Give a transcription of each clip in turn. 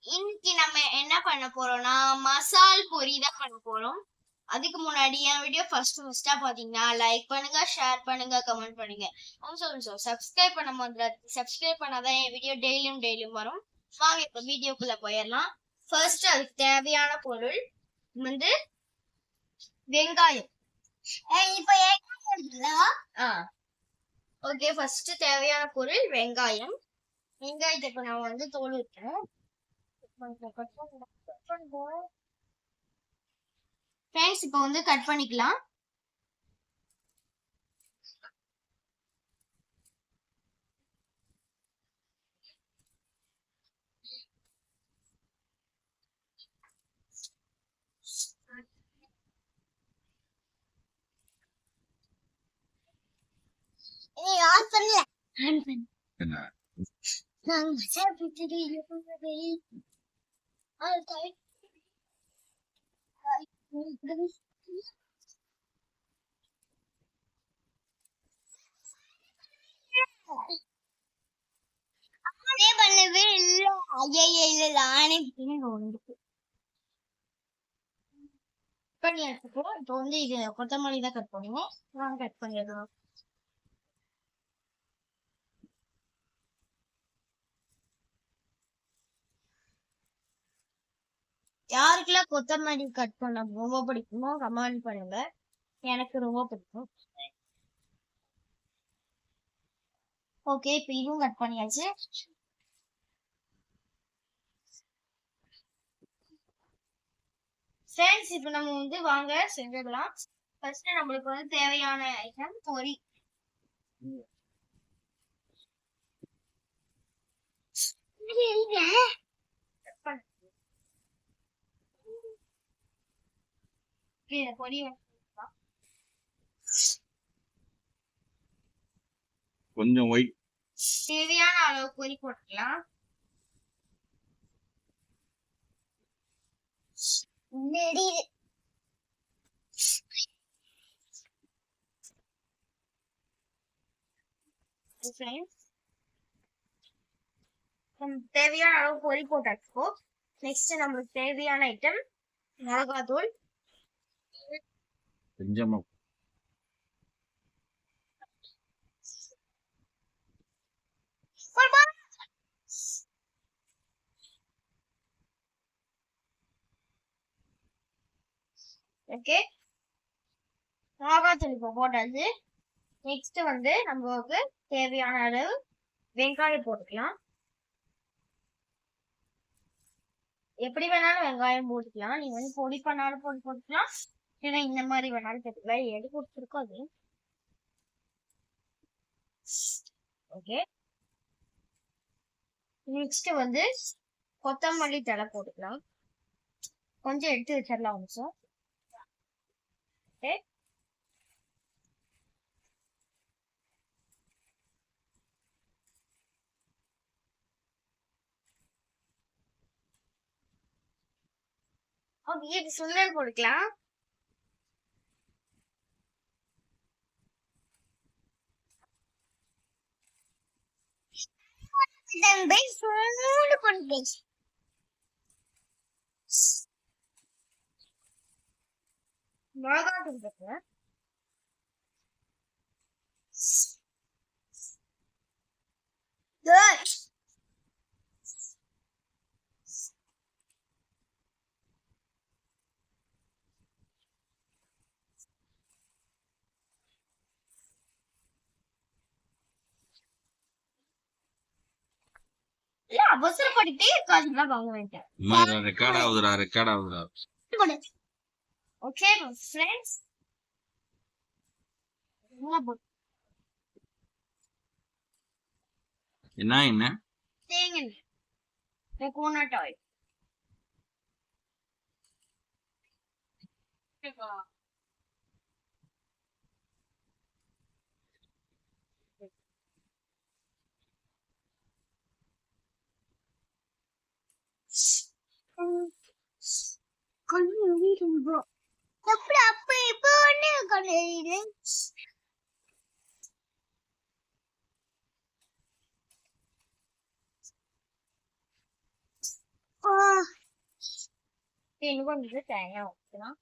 இன்னைக்கு நம்ம என்ன பண்ண போறோம்னா மசால் பொரி தான் பண்ண போறோம். அதுக்கு முன்னாடி என் வீடியோ ஃபர்ஸ்டா பாத்தீங்கன்னா லைக் பண்ணுங்க, ஷேர் பண்ணுங்க, கமெண்ட் பண்ணுங்க. சப்ஸ்கிரைப் பண்ண மாதிரி சப்ஸ்கிரைப் பண்ணாதான் என் வீடியோ டெய்லியும் வரும். வாங்க இப்ப வீடியோக்குள்ள போயிடலாம். ஃபர்ஸ்ட் அதுக்கு தேவையான பொருள் வந்து வெங்காயம். ஓகே, ஃபர்ஸ்ட் தேவையான பொருள் வெங்காயம். வெங்காயத்தை இப்ப நான் வந்து தோல் விட்டேன். ஃப்ரெண்ட்ஸ் இப்போ வந்து கட் பண்ணிக்கலாம். பண்ணவே இல்ல. பண்ணி எடுத்துப்போம். இப்போ வந்து இது கொத்தமல்லி தான் கட் பண்ணுவோம். நான் கட் பண்ணிடுறோம். யாருக்கெல்லாம் கொத்தமல்லி கட் பண்ண ரொம்ப பிடிக்குமோ கமெண்ட் பண்ணுங்க. எனக்கு ரொம்ப பிடிக்கும். ஓகே, இப்போ இதுவும் கட் பண்ணியாச்சு. ஃப்ரெண்ட்ஸ் இப்போ நம்ம வந்து வாங்க செஞ்சிடலாம். ஃபர்ஸ்ட் நம்மளுக்கு வந்து தேவையான ஐட்டம் பொரி. பொரி கொஞ்சம் ஒயிட் தேவையான அளவு பொரி போட்டுக்கலாம். தேவையான அளவு பொரி போட்டாச்சு. நெக்ஸ்ட் நம்மளுக்கு தேவையான ஐட்டம் மிளகாத்தூள் கொஞ்சமா. ஓகே, மிளகாத்தூள் இப்போ போட்டாச்சு. நெக்ஸ்ட் வந்து நமக்கு தேவையான அளவு வெங்காயம் போட்டுக்கலாம். எப்படி வேணாலும் வெங்காயம் போட்டுக்கலாம். நீங்க வந்து பொடி பண்ணாலும் போட்டுக்கலாம், ஏன்னா இந்த மாதிரி வேணாலும் போட்டுக்கலாம். எடு கொடுத்துருக்கோம் அது. ஓகே, நெக்ஸ்ட் வந்து கொத்தமல்லி தழை போட்டுக்கலாம். கொஞ்சம் எடுத்து வச்சிடலாம் கொஞ்சம். ஓகே, இது சுண்டல் போட்டுக்கலாம். மிளகாத்தூள் போட்டுக்கலாம். அவசரப்பட்டுட்டே இருக்காதுன்னா வாங்க வேண்டாம். ரெக்கார்ட் ஆகுதுடா. ஓகே ஃப்ரெண்ட்ஸ், என்ன தேங்காய் கோகோனட் ஆயில். இன்னும் கொஞ்சம் தேங்காய் ஊற்றலாம்.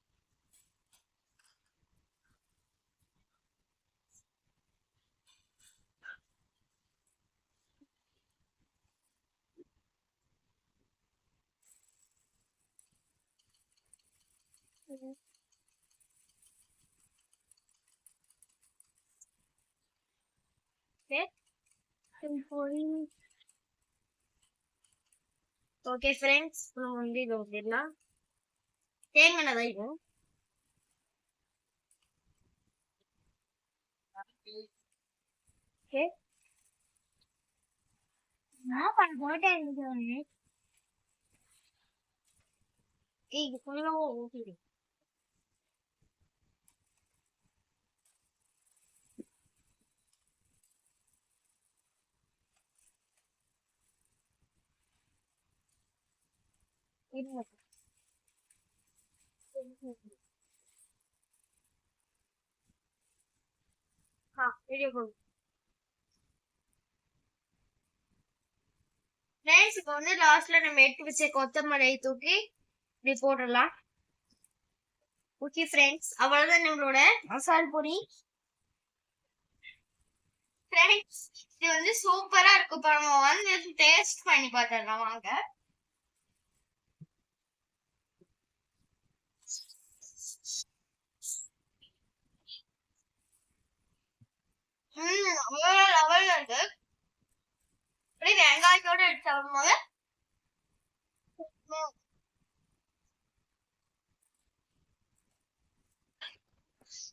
ஓகே ஃப்ரெண்ட்ஸ், நம்ம வந்து இது ஊற்றிடலாம். தேங்காய் தான் இருக்கும். ஓகே, நான் பண்ண போட்டேன். இது ஃபுல்லாக ஊற்றிடு. வீடியோ போடு. ஃப்ரெண்ட்ஸ், இப்போ வந்து லாஸ்ட்ல நம்ம எடுத்து வச்ச கொத்தமல்லியை தூக்கி இப்படி போடலாம். ஓகே ஃப்ரெண்ட்ஸ், அவ்வளவுதான் நம்மளோட மசால் பொரி. ஃப்ரெண்ட்ஸ், இது வந்து சூப்பரா இருக்கும். இப்போ நம்ம வந்து டேஸ்ட் பண்ணி பார்த்துடலாம் வாங்க. அவ்வளோ லெவல்ல இருக்கு. அப்படியே வெங்காயத்தோட எடுத்து சாப்பிடும்போது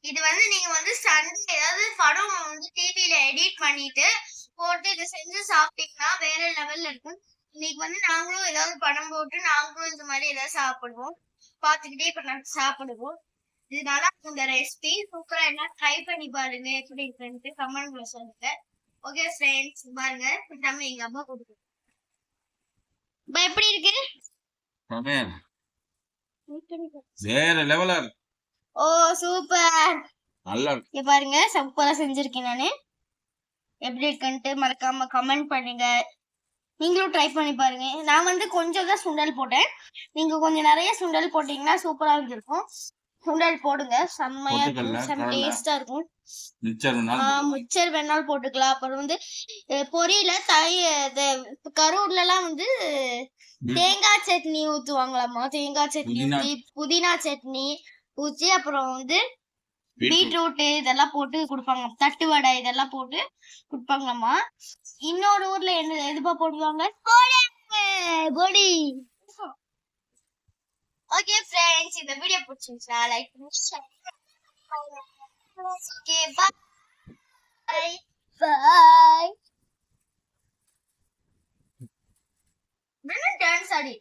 இது வந்து நீங்க வந்து சண்டே ஏதாவது படம் வந்து டிவில எடிட் பண்ணிட்டு போட்டு இதை செஞ்சு சாப்பிட்டீங்கன்னா வேற லெவல்ல இருக்கும். இன்னைக்கு வந்து நாங்களும் ஏதாவது படம் போட்டு நாங்களும் இந்த மாதிரி ஏதாவது சாப்பிடுவோம். பார்த்துக்கிட்டே இப்ப நாங்க சாப்பிடுவோம். இது நல்லா இந்த ரெசிபி சூப்பரா என்ன ட்ரை பண்ணி பாருங்க. எப்படி இருக்குன்ட்டு கமெண்ட்ல சொல்லுங்க. ஓகே ஃப்ரெண்ட்ஸ், பாருங்க நம்ம எங்க அம்மா கொடுக்கு. எப்படி இருக்கு? வேற லெவலா இருக்கு. ஓ சூப்பர், நல்லா இருக்கு. இங்க பாருங்க சூப்பரா செஞ்சிருக்கேன் நானு. எப்படி இருக்குன்ட்டு மறக்காம கமெண்ட் பண்ணுங்க. நீங்களும் ட்ரை பண்ணி பாருங்க. நான் வந்து கொஞ்சம் தான் சுண்டல் போட்டேன். நீங்க கொஞ்சம் நிறைய சுண்டல் போட்டீங்கன்னா சூப்பரா இருந்திருக்கும். சுண்டல் போடுங்க, செம்மையா இருக்கும், செம்ம டேஸ்டா இருக்கும். மிச்சர் வேணாலும் போட்டுக்கலாம். அப்புறம் வந்து பொரியல கரூர்ல எல்லாம் வந்து தேங்காய் சட்னி ஊத்துவாங்களாமா. தேங்காய் சட்னி ஊத்தி புதினா சட்னி ஊத்தி அப்புறம் வந்து பீட்ரூட் இதெல்லாம் போட்டு கொடுப்பாங்க. தட்டு வடை இதெல்லாம் போட்டு கொடுப்பாங்களாமா. இன்னொரு ஊர்ல என்ன எதுப்பா போடுவாங்க? பொடி. ஓகே ஃப்ரெண்ட்ஸ், இந்த வீடியோ பிடிச்சிருந்துச்சுன்னா லைக் பண்ணி ஷேர் பண்ணுங்க. Okay bye bye. டான்ஸ் ஆடி